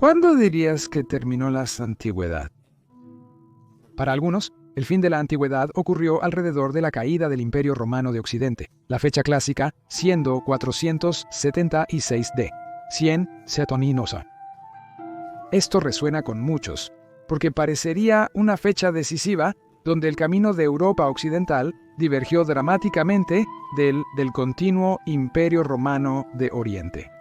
¿Cuándo dirías que terminó la antigüedad? Para algunos, el fin de la antigüedad ocurrió alrededor de la caída del Imperio Romano de Occidente, la fecha clásica siendo 476 d. 100 Setoninosa. Esto resuena con muchos, porque parecería una fecha decisiva donde el camino de Europa occidental divergió dramáticamente del continuo Imperio Romano de Oriente.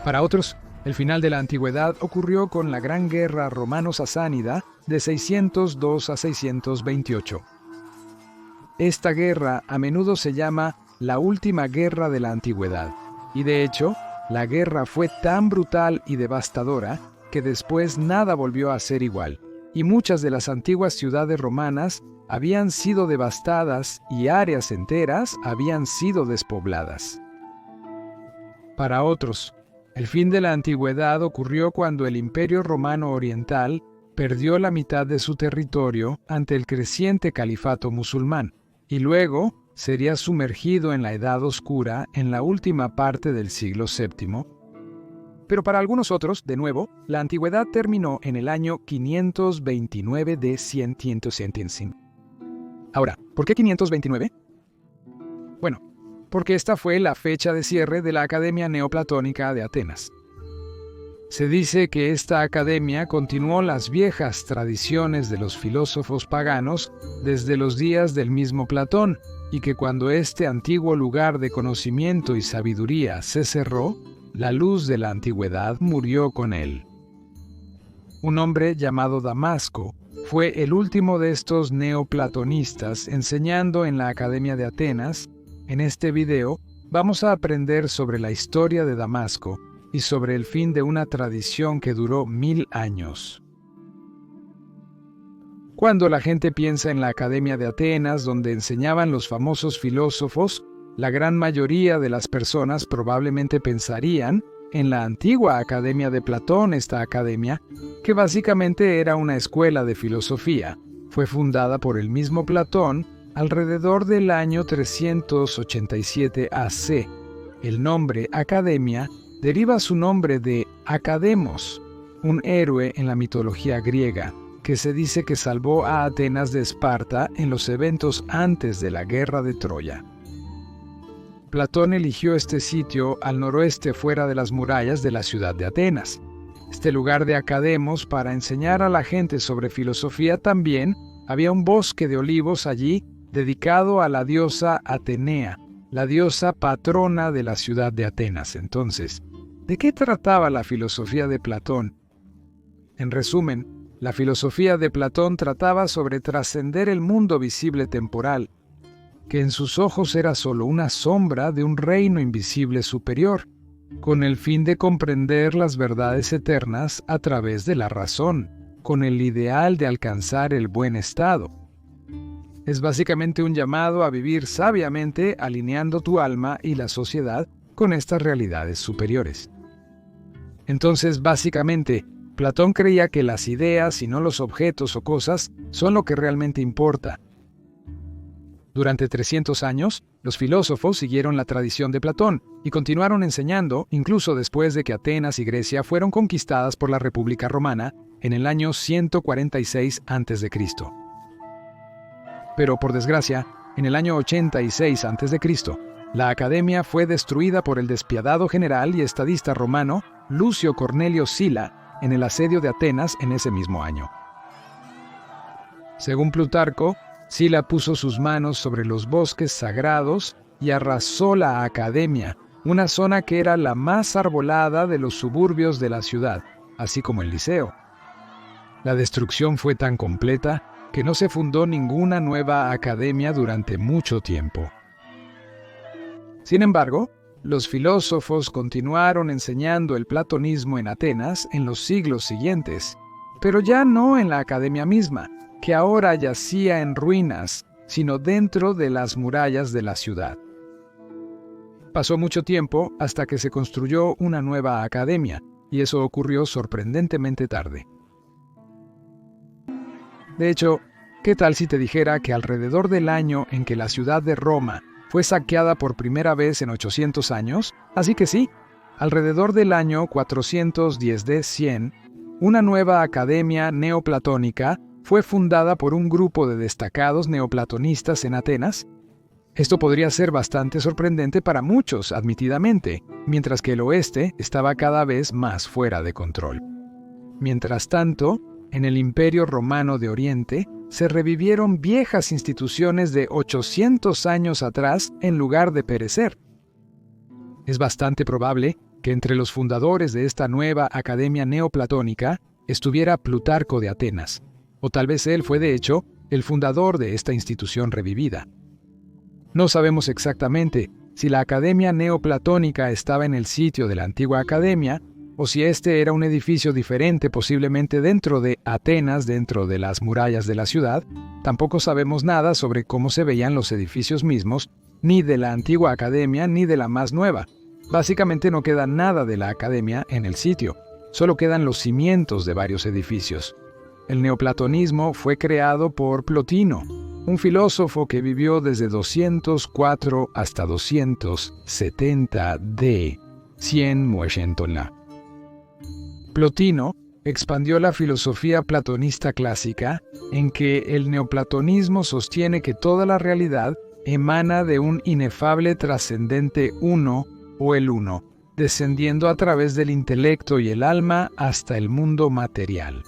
Para otros, el final de la antigüedad ocurrió con la Gran Guerra Romano-Sasánida de 602 a 628. Esta guerra a menudo se llama la última guerra de la antigüedad, y de hecho, la guerra fue tan brutal y devastadora que después nada volvió a ser igual, y muchas de las antiguas ciudades romanas habían sido devastadas y áreas enteras habían sido despobladas. Para otros, el fin de la antigüedad ocurrió cuando el Imperio Romano Oriental perdió la mitad de su territorio ante el creciente califato musulmán, y luego sería sumergido en la Edad Oscura en la última parte del siglo VII. Pero para algunos otros, de nuevo, la antigüedad terminó en el año 529 de 100. Ahora, ¿por qué 529? Bueno, porque esta fue la fecha de cierre de la Academia Neoplatónica de Atenas. Se dice que esta academia continuó las viejas tradiciones de los filósofos paganos desde los días del mismo Platón, y que cuando este antiguo lugar de conocimiento y sabiduría se cerró, la luz de la antigüedad murió con él. Un hombre llamado Damasco fue el último de estos neoplatonistas enseñando en la Academia de Atenas. En este video vamos a aprender sobre la historia de Damasco y sobre el fin de una tradición que duró 1000 años. Cuando la gente piensa en la Academia de Atenas, donde enseñaban los famosos filósofos, la gran mayoría de las personas probablemente pensarían en la antigua Academia de Platón, esta academia, que básicamente era una escuela de filosofía. Fue fundada por el mismo Platón alrededor del año 387 AC. El nombre Academia deriva su nombre de Academos, un héroe en la mitología griega, que se dice que salvó a Atenas de Esparta en los eventos antes de la guerra de Troya. Platón eligió este sitio al noroeste fuera de las murallas de la ciudad de Atenas. Este lugar de Academos para enseñar a la gente sobre filosofía también había un bosque de olivos allí dedicado a la diosa Atenea, la diosa patrona de la ciudad de Atenas. Entonces, ¿de qué trataba la filosofía de Platón? En resumen, la filosofía de Platón trataba sobre trascender el mundo visible temporal, que en sus ojos era solo una sombra de un reino invisible superior, con el fin de comprender las verdades eternas a través de la razón, con el ideal de alcanzar el buen estado. Es básicamente un llamado a vivir sabiamente alineando tu alma y la sociedad con estas realidades superiores. Entonces, básicamente, Platón creía que las ideas y no los objetos o cosas son lo que realmente importa. Durante 300 años, los filósofos siguieron la tradición de Platón y continuaron enseñando incluso después de que Atenas y Grecia fueron conquistadas por la República Romana en el año 146 a.C. Pero por desgracia, en el año 86 a.C., la academia fue destruida por el despiadado general y estadista romano Lucio Cornelio Sila en el asedio de Atenas en ese mismo año. Según Plutarco, Sila puso sus manos sobre los bosques sagrados y arrasó la academia, una zona que era la más arbolada de los suburbios de la ciudad, así como el Liceo. La destrucción fue tan completa que no se fundó ninguna nueva academia durante mucho tiempo. Sin embargo, los filósofos continuaron enseñando el platonismo en Atenas en los siglos siguientes, pero ya no en la academia misma, que ahora yacía en ruinas, sino dentro de las murallas de la ciudad. Pasó mucho tiempo hasta que se construyó una nueva academia, y eso ocurrió sorprendentemente tarde. De hecho, ¿qué tal si te dijera que alrededor del año en que la ciudad de Roma fue saqueada por primera vez en 800 años? Así que sí, alrededor del año 410 de 100, una nueva academia neoplatónica fue fundada por un grupo de destacados neoplatonistas en Atenas. Esto podría ser bastante sorprendente para muchos, admitidamente, mientras que el oeste estaba cada vez más fuera de control. Mientras tanto, en el Imperio Romano de Oriente, se revivieron viejas instituciones de 800 años atrás en lugar de perecer. Es bastante probable que entre los fundadores de esta nueva academia neoplatónica estuviera Plutarco de Atenas, o tal vez él fue de hecho el fundador de esta institución revivida. No sabemos exactamente si la academia neoplatónica estaba en el sitio de la antigua academia, o si este era un edificio diferente posiblemente dentro de Atenas, dentro de las murallas de la ciudad. Tampoco sabemos nada sobre cómo se veían los edificios mismos, ni de la antigua academia ni de la más nueva. Básicamente no queda nada de la academia en el sitio, solo quedan los cimientos de varios edificios. El neoplatonismo fue creado por Plotino, un filósofo que vivió desde 204 hasta 270 d. 100 mueshentonla. Plotino expandió la filosofía platonista clásica en que el neoplatonismo sostiene que toda la realidad emana de un inefable trascendente uno o el uno, descendiendo a través del intelecto y el alma hasta el mundo material.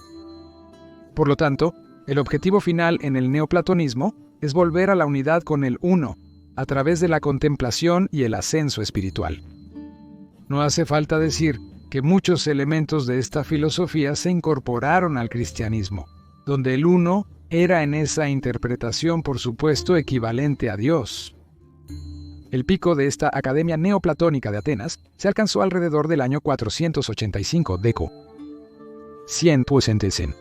Por lo tanto, el objetivo final en el neoplatonismo es volver a la unidad con el uno, a través de la contemplación y el ascenso espiritual. No hace falta decir que muchos elementos de esta filosofía se incorporaron al cristianismo, donde el uno era en esa interpretación, por supuesto, equivalente a Dios. El pico de esta academia neoplatónica de Atenas se alcanzó alrededor del año 485 deco. 100%.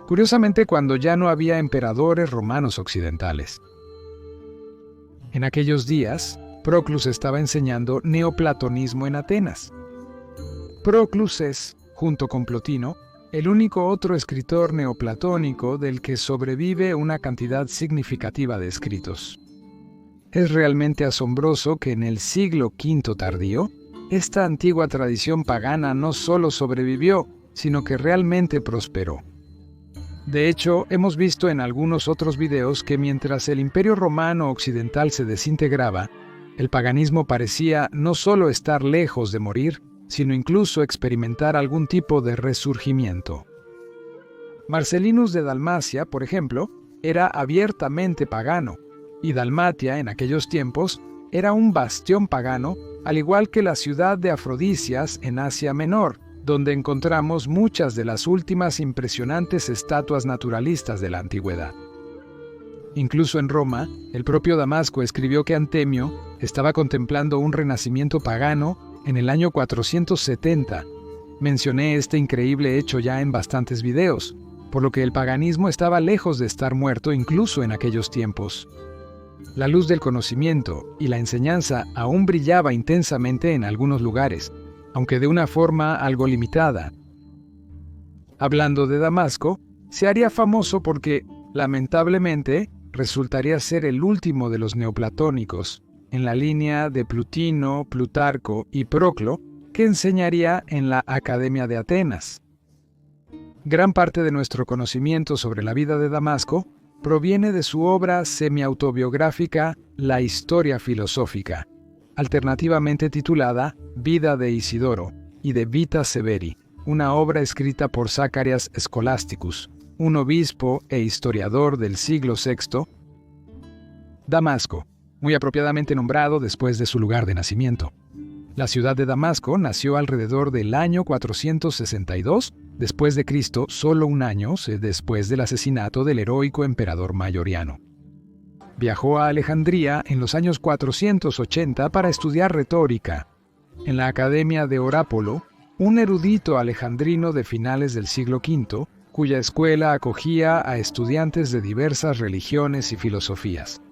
Curiosamente, cuando ya no había emperadores romanos occidentales. En aquellos días, Proclus estaba enseñando neoplatonismo en Atenas. Proclus es, junto con Plotino, el único otro escritor neoplatónico del que sobrevive una cantidad significativa de escritos. Es realmente asombroso que en el siglo V tardío, esta antigua tradición pagana no solo sobrevivió, sino que realmente prosperó. De hecho, hemos visto en algunos otros videos que mientras el Imperio Romano Occidental se desintegraba, el paganismo parecía no solo estar lejos de morir, sino incluso experimentar algún tipo de resurgimiento. Marcelinus de Dalmacia, por ejemplo, era abiertamente pagano, y Dalmatia en aquellos tiempos era un bastión pagano, al igual que la ciudad de Afrodisias en Asia Menor, donde encontramos muchas de las últimas impresionantes estatuas naturalistas de la antigüedad. Incluso en Roma, el propio Damasco escribió que Antemio estaba contemplando un renacimiento pagano en el año 470. Mencioné este increíble hecho ya en bastantes videos, por lo que el paganismo estaba lejos de estar muerto incluso en aquellos tiempos. La luz del conocimiento y la enseñanza aún brillaba intensamente en algunos lugares, aunque de una forma algo limitada. Hablando de Damasco, se haría famoso porque, lamentablemente, resultaría ser el último de los neoplatónicos, en la línea de Plotino, Plutarco y Proclo, que enseñaría en la Academia de Atenas. Gran parte de nuestro conocimiento sobre la vida de Damasco proviene de su obra semiautobiográfica La Historia Filosófica, alternativamente titulada Vida de Isidoro y de Vita Severi, una obra escrita por Zacarias Scholasticus, un obispo e historiador del siglo VI. Damasco, muy apropiadamente nombrado después de su lugar de nacimiento. La ciudad de Damasco nació alrededor del año 462 después de Cristo, solo un año después del asesinato del heroico emperador Mayoriano. Viajó a Alejandría en los años 480 para estudiar retórica. En la Academia de Orápolo, un erudito alejandrino de finales del siglo V, cuya escuela acogía a estudiantes de diversas religiones y filosofías.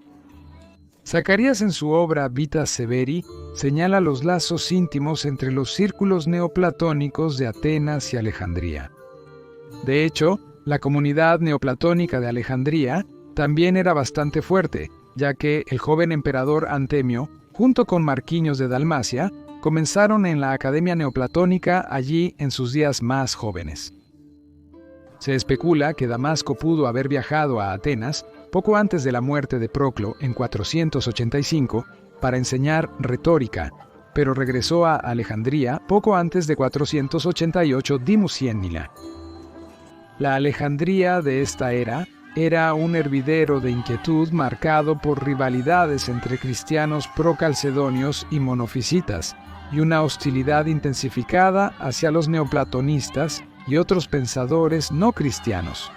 Zacarías en su obra Vita Severi señala los lazos íntimos entre los círculos neoplatónicos de Atenas y Alejandría. De hecho, la comunidad neoplatónica de Alejandría también era bastante fuerte, ya que el joven emperador Antemio, junto con Marquinios de Dalmacia, comenzaron en la Academia Neoplatónica allí en sus días más jóvenes. Se especula que Damasco pudo haber viajado a Atenas poco antes de la muerte de Proclo en 485 para enseñar retórica, pero regresó a Alejandría poco antes de 488 Dimuciénila. La Alejandría de esta era un hervidero de inquietud marcado por rivalidades entre cristianos procalcedonios y monofisitas, y una hostilidad intensificada hacia los neoplatonistas y otros pensadores no cristianos.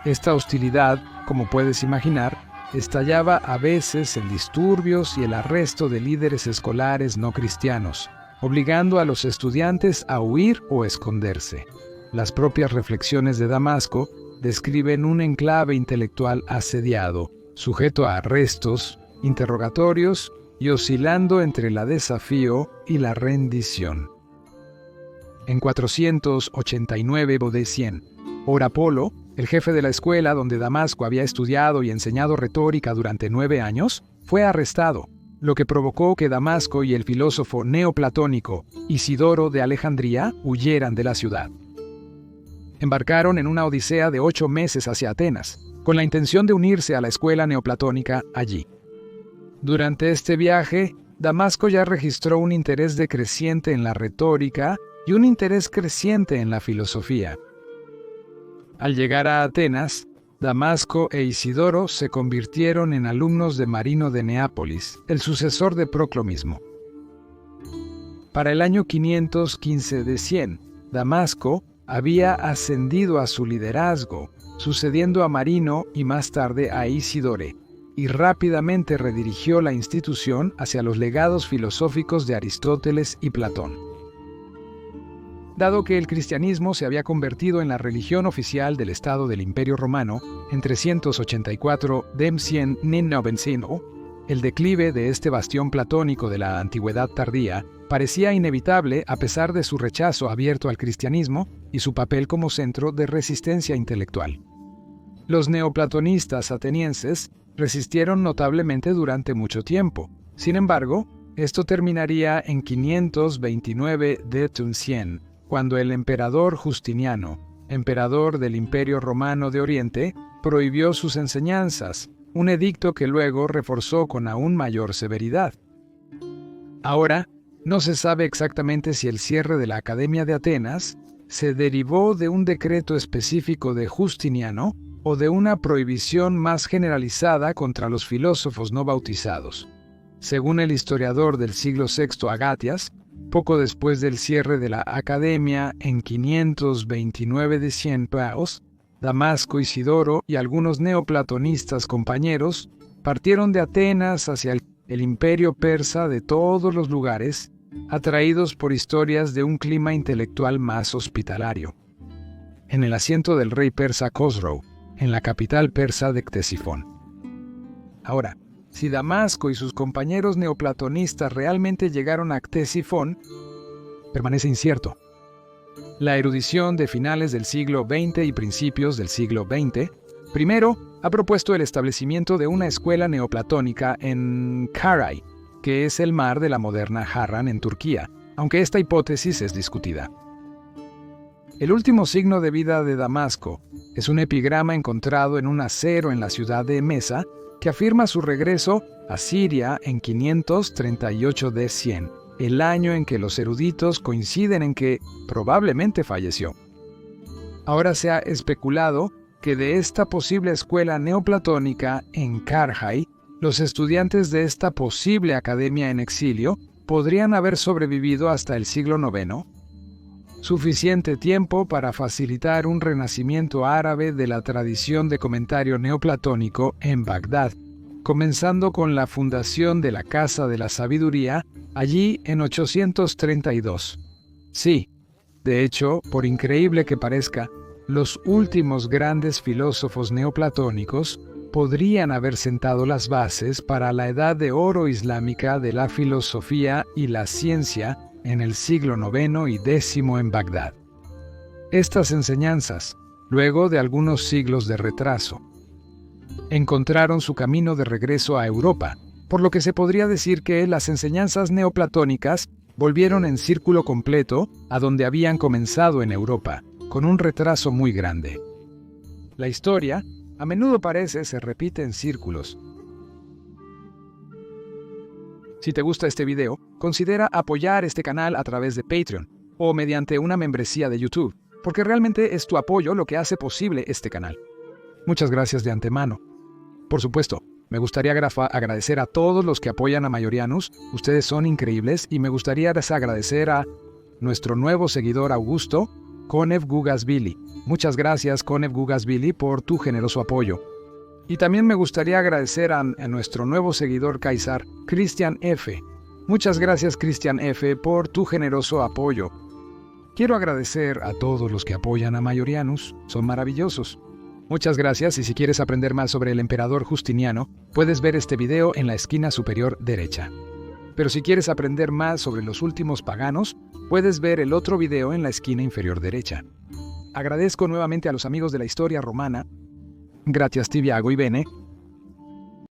Esta hostilidad, como puedes imaginar, estallaba a veces en disturbios y el arresto de líderes escolares no cristianos, obligando a los estudiantes a huir o esconderse. Las propias reflexiones de Damasco describen un enclave intelectual asediado, sujeto a arrestos, interrogatorios y oscilando entre la desafío y la rendición. En 489 b.C., Orapolo, el jefe de la escuela donde Damasco había estudiado y enseñado retórica durante 9 años, fue arrestado, lo que provocó que Damasco y el filósofo neoplatónico Isidoro de Alejandría huyeran de la ciudad. Embarcaron en una odisea de 8 meses hacia Atenas, con la intención de unirse a la escuela neoplatónica allí. Durante este viaje, Damasco ya registró un interés decreciente en la retórica y un interés creciente en la filosofía. Al llegar a Atenas, Damasco e Isidoro se convirtieron en alumnos de Marino de Neápolis, el sucesor de Proclo mismo. Para el año 515 de 100, Damasco había ascendido a su liderazgo, sucediendo a Marino y más tarde a Isidore, y rápidamente redirigió la institución hacia los legados filosóficos de Aristóteles y Platón. Dado que el cristianismo se había convertido en la religión oficial del Estado del Imperio Romano en 384 d. 900, el declive de este bastión platónico de la antigüedad tardía parecía inevitable a pesar de su rechazo abierto al cristianismo y su papel como centro de resistencia intelectual. Los neoplatonistas atenienses resistieron notablemente durante mucho tiempo. Sin embargo, esto terminaría en 529 d. Cuando el emperador Justiniano, emperador del Imperio Romano de Oriente, prohibió sus enseñanzas, un edicto que luego reforzó con aún mayor severidad. Ahora, no se sabe exactamente si el cierre de la Academia de Atenas se derivó de un decreto específico de Justiniano o de una prohibición más generalizada contra los filósofos no bautizados. Según el historiador del siglo VI Agatias, poco después del cierre de la Academia en 529 de 100, Damasco, Isidoro y algunos neoplatonistas compañeros partieron de Atenas hacia el imperio persa de todos los lugares, atraídos por historias de un clima intelectual más hospitalario. En el asiento del rey persa Khosrou, en la capital persa de Ctesifón. Ahora, si Damasco y sus compañeros neoplatonistas realmente llegaron a Ctesifón, permanece incierto. La erudición de finales del siglo XX y principios del siglo XX, primero, ha propuesto el establecimiento de una escuela neoplatónica en Karay, que es el mar de la moderna Harran en Turquía, aunque esta hipótesis es discutida. El último signo de vida de Damasco es un epigrama encontrado en un acero en la ciudad de Emesa que afirma su regreso a Siria en 538 d. 100, el año en que los eruditos coinciden en que probablemente falleció. Ahora se ha especulado que de esta posible escuela neoplatónica en Karhay, los estudiantes de esta posible academia en exilio podrían haber sobrevivido hasta el siglo IX, suficiente tiempo para facilitar un renacimiento árabe de la tradición de comentario neoplatónico en Bagdad, comenzando con la fundación de la Casa de la Sabiduría allí en 832. Sí, de hecho, por increíble que parezca, los últimos grandes filósofos neoplatónicos podrían haber sentado las bases para la edad de oro islámica de la filosofía y la ciencia en el siglo IX y X en Bagdad. Estas enseñanzas, luego de algunos siglos de retraso, encontraron su camino de regreso a Europa, por lo que se podría decir que las enseñanzas neoplatónicas volvieron en círculo completo a donde habían comenzado en Europa, con un retraso muy grande. La historia, a menudo parece, se repite en círculos. Si te gusta este video, considera apoyar este canal a través de Patreon o mediante una membresía de YouTube, porque realmente es tu apoyo lo que hace posible este canal. Muchas gracias de antemano. Por supuesto, me gustaría agradecer a todos los que apoyan a Mayorianus. Ustedes son increíbles y me gustaría agradecer a nuestro nuevo seguidor Augusto, Conev Gugasvili. Muchas gracias, Conev Gugasvili, por tu generoso apoyo. Y también me gustaría agradecer a nuestro nuevo seguidor Kaisar, Christian F. Muchas gracias, Christian F., por tu generoso apoyo. Quiero agradecer a todos los que apoyan a Mayorianus. Son maravillosos. Muchas gracias, y si quieres aprender más sobre el emperador Justiniano, puedes ver este video en la esquina superior derecha. Pero si quieres aprender más sobre los últimos paganos, puedes ver el otro video en la esquina inferior derecha. Agradezco nuevamente a los amigos de la historia romana. Gracias Tibiago y Bene,